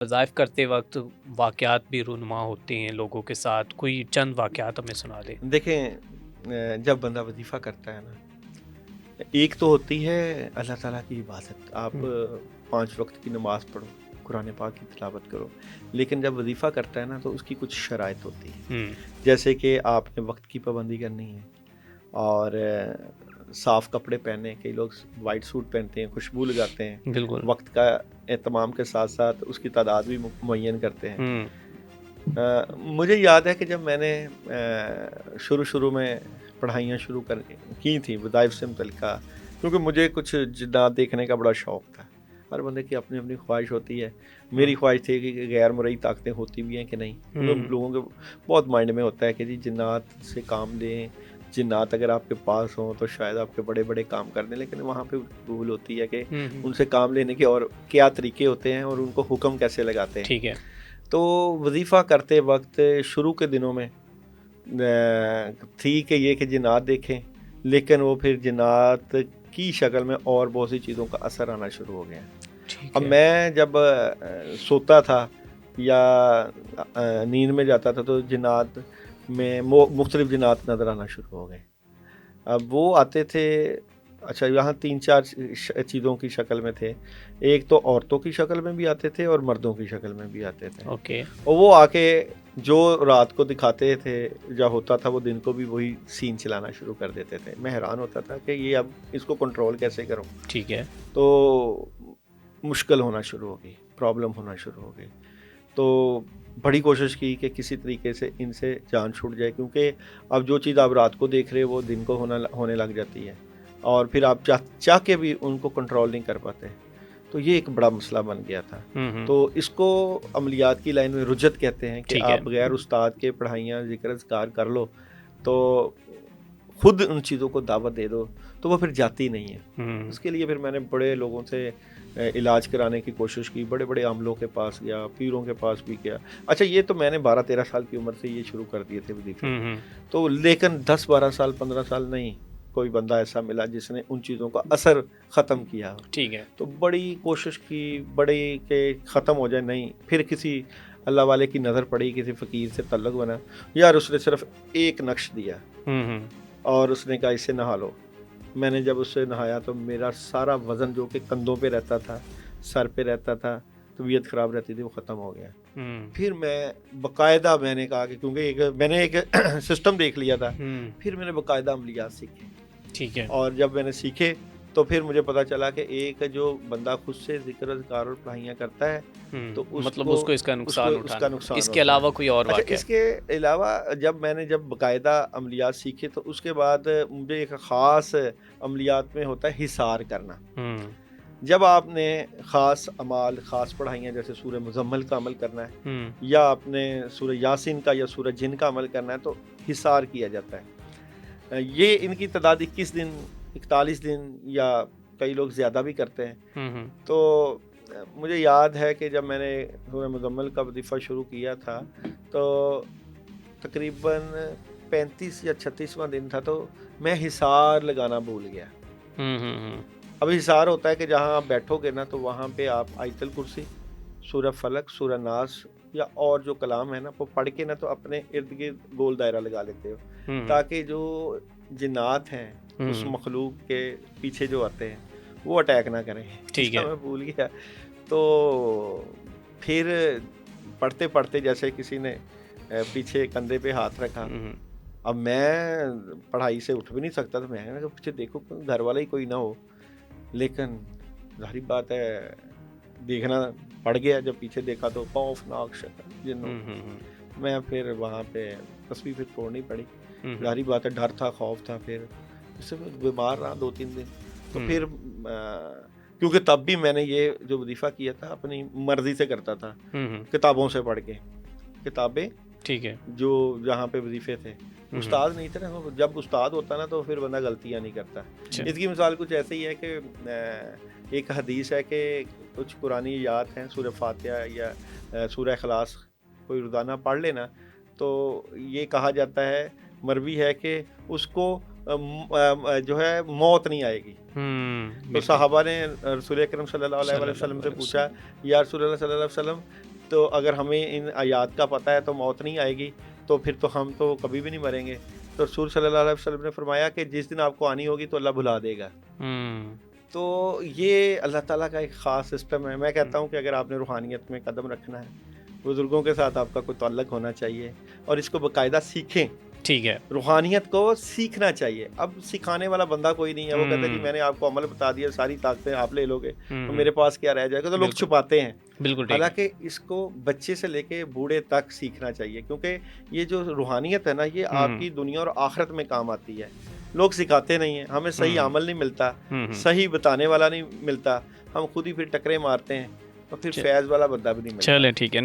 وظائف کرتے وقت واقعات بھی رونما ہوتے ہیں لوگوں کے ساتھ، کوئی چند واقعات ہمیں سنا دیں؟ دیکھیں، جب بندہ وظیفہ کرتا ہے نا، ایک تو ہوتی ہے اللہ تعالیٰ کی عبادت. آپ 5 وقت کی نماز پڑھو، قرآن پاک کی تلاوت کرو. لیکن جب وظیفہ کرتا ہے نا تو اس کی کچھ شرائط ہوتی ہے. ہوں، جیسے کہ آپ نے وقت کی پابندی کرنی ہے، اور صاف کپڑے پہنے. کئی لوگ وائٹ سوٹ پہنتے ہیں، خوشبو لگاتے ہیں، بالکل۔ وقت کا اہتمام کے ساتھ ساتھ اس کی تعداد بھی معین کرتے ہیں. ہوں، مجھے یاد ہے کہ جب میں نے شروع میں پڑھائیاں شروع کی تھیں وظائف سے متعلقہ، کیونکہ مجھے کچھ جنات دیکھنے کا بڑا شوق تھا. ہر بندے کی اپنی اپنی خواہش ہوتی ہے. میری خواہش تھی کہ غیر مرئی طاقتیں ہوتی بھی ہیں کہ نہیں، کیونکہ لوگوں کے بہت مائنڈ میں ہوتا ہے کہ جی جنات سے کام لیں، جنات اگر آپ کے پاس ہوں تو شاید آپ کے بڑے بڑے کام کر دیں. لیکن وہاں پہ بھول ہوتی ہے کہ ان سے کام لینے کے اور کیا طریقے ہوتے ہیں اور ان کو حکم کیسے لگاتے ہیں. ٹھیک ہے۔ تو وظیفہ کرتے وقت شروع کے دنوں میں تھی کہ یہ کہ جنات دیکھیں، لیکن وہ پھر جنات کی شکل میں اور بہت سی چیزوں کا اثر آنا شروع ہو گیا. ٹھیک اب ہے۔ میں جب سوتا تھا یا نیند میں جاتا تھا تو جنات میں مختلف جنات نظر آنا شروع ہو گئے. اب وہ آتے تھے، اچھا یہاں 3-4 چیزوں کی شکل میں تھے. ایک تو عورتوں کی شکل میں بھی آتے تھے اور مردوں کی شکل میں بھی آتے تھے. اوکے۔ اور وہ آ کے جو رات کو دکھاتے تھے یا ہوتا تھا وہ دن کو بھی وہی سین چلانا شروع کر دیتے تھے. میں حیران ہوتا تھا کہ یہ اب اس کو کنٹرول کیسے کروں. ٹھیک ہے۔ تو مشکل ہونا شروع ہو گئی، پرابلم ہونا شروع ہو گئی. تو بڑی کوشش کی کہ کسی طریقے سے ان سے جان چھوٹ جائے، کیونکہ اب جو چیز آپ رات کو دیکھ رہے وہ دن کو ہونے لگ جاتی ہے، اور پھر آپ چاہ کے بھی ان کو کنٹرول نہیں کر پاتے. تو یہ ایک بڑا مسئلہ بن گیا تھا. تو اس کو عملیات کی لائن میں رجت کہتے ہیں کہ ٹھیک ہے۔ آپ بغیر استاد کے پڑھائیاں ذکر اذکار کر لو تو خود ان چیزوں کو دعوت دے دو تو وہ پھر جاتی نہیں ہے. اس کے لیے پھر میں نے بڑے لوگوں سے علاج کرانے کی کوشش کی، بڑے بڑے عاملوں کے پاس گیا، پیروں کے پاس بھی گیا. اچھا یہ تو میں نے 12-13 سال کی عمر سے یہ شروع کر دیے تھے وظیفے. تو لیکن 10-12 سال 15 سال نہیں کوئی بندہ ایسا ملا جس نے ان چیزوں کا اثر ختم کیا. ٹھیک ہے۔ تو بڑی کوشش کی، بڑی کہ ختم ہو جائے. نہیں، پھر کسی اللہ والے کی نظر پڑی، کسی فقیر سے تعلق بنا. یار اس نے صرف ایک نقش دیا اور اس نے کہا اس سے نہا لو. میں نے جب اس سے نہایا تو میرا سارا وزن جو کہ کندھوں پہ رہتا تھا، سر پہ رہتا تھا، طبیعت خراب رہتی تھی، وہ ختم ہو گیا. پھر میں باقاعدہ میں نے کہا کہ کیونکہ میں نے ایک سسٹم دیکھ لیا تھا، پھر میں نے باقاعدہ عملیات سیکھے. ٹھیک ہے۔ اور جب میں نے سیکھے تو پھر مجھے پتا چلا کہ ایک جو بندہ خود سے ذکر اذکار اور پڑھائیاں کرتا ہے تو مطلب اس کو اس کا نقصان اس کا اٹھانا، نقصان اس کے ہوتا ہے. علاوہ کوئی اور اچھا واقعہ؟ اس کے علاوہ میں نے جب باقاعدہ عملیات سیکھے تو اس کے بعد مجھے ایک خاص عملیات میں ہوتا ہے حصار کرنا. جب آپ نے خاص اعمال، خاص پڑھائیاں جیسے سورہ مزمل کا عمل کرنا ہے یا آپ نے سورہ یاسین کا یا سورہ جن کا عمل کرنا ہے تو حصار کیا جاتا ہے. یہ ان کی تعداد 21 دن، 41 دن یا کئی لوگ زیادہ بھی کرتے ہیں. تو مجھے یاد ہے کہ جب میں نے سورہ مزمل کا وظیفہ شروع کیا تھا تو تقریباً 35 یا 36واں دن تھا تو میں حصار لگانا بھول گیا. اب حصار ہوتا ہے کہ جہاں آپ بیٹھو گے نا تو وہاں پہ آپ آیت الکرسی، سورہ فلق، سورہ ناس یا اور جو کلام ہے نا وہ پڑھ کے نا تو اپنے ارد گرد گول دائرہ لگا لیتے ہو تاکہ جو جنات ہیں اس مخلوق کے پیچھے جو آتے ہیں وہ اٹیک نہ کریں. ٹھیک ہے۔ میں بھول گیا. تو پھر پڑھتے پڑھتے جیسے کسی نے پیچھے کندھے پہ ہاتھ رکھا. اب میں پڑھائی سے اٹھ بھی نہیں سکتا تو میں نے کہا پیچھے دیکھو گھر والا ہی کوئی نہ ہو. لیکن ظاہری بات ہے دیکھنا پڑ گیا. جب پیچھے دیکھا تو خوفناک شکل جنوں. میں پھر وہاں پہ تسبیح پھر توڑنی پڑی. ظاہری بات ہے ڈر تھا، خوف تھا. پھر اس سے بیمار رہا 2-3 دن. تو پھر کیونکہ تب بھی میں نے یہ جو وظیفہ کیا تھا اپنی مرضی سے کرتا تھا، کتابوں سے پڑھ کے. کتابیں ٹھیک ہے. جو جہاں پہ وظیفے تھے، استاد نہیں تھے نا. جب استاد ہوتا نا تو پھر بندہ غلطیاں نہیں کرتا. اس کی مثال کچھ ایسے ہی ہے کہ ایک حدیث ہے کہ کچھ قرآنی آیات ہیں، سورہ فاتحہ یا سورہ اخلاص کوئی روزانہ پڑھ لینا تو یہ کہا جاتا ہے، مروی ہے کہ اس کو جو ہے موت نہیں آئے گی. تو صحابہ نے رسول اکرم صلی اللہ علیہ وسلم سے پوچھا یا رسول اللہ صلی اللہ علیہ وسلم تو اگر ہمیں ان آیات کا پتہ ہے تو موت نہیں آئے گی، تو پھر تو ہم تو کبھی بھی نہیں مریں گے۔ تو رسول صلی اللہ علیہ وسلم نے فرمایا کہ جس دن آپ کو آنی ہوگی تو اللہ بھلا دے گا۔ تو یہ اللہ تعالیٰ کا ایک خاص سسٹم ہے۔ میں کہتا ہوں کہ اگر آپ نے روحانیت میں قدم رکھنا ہے، بزرگوں کے ساتھ آپ کا کوئی تعلق ہونا چاہیے اور اس کو باقاعدہ سیکھیں۔ ٹھیک ہے، روحانیت کو سیکھنا چاہیے۔ اب سکھانے والا بندہ کوئی نہیں ہے، وہ کہتا ہے جی میں نے آپ کو عمل بتا دیا، ساری طاقتیں آپ لے لو گے تو میرے پاس کیا رہ جائے گا، تو لوگ چھپاتے ہیں۔ بالکل ٹھیک ہے، حالانکہ اس کو بچے سے لے کے بوڑھے تک سیکھنا چاہیے، کیونکہ یہ جو روحانیت ہے نا، یہ آپ کی دنیا اور آخرت میں کام آتی ہے۔ لوگ سکھاتے نہیں ہیں، ہمیں صحیح عمل نہیں ملتا، صحیح بتانے والا نہیں ملتا، ہم خود ہی پھر ٹکرے مارتے ہیں اور پھر فیض والا بندہ بھی نہیں ملتا۔ چلیں ٹھیک ہے۔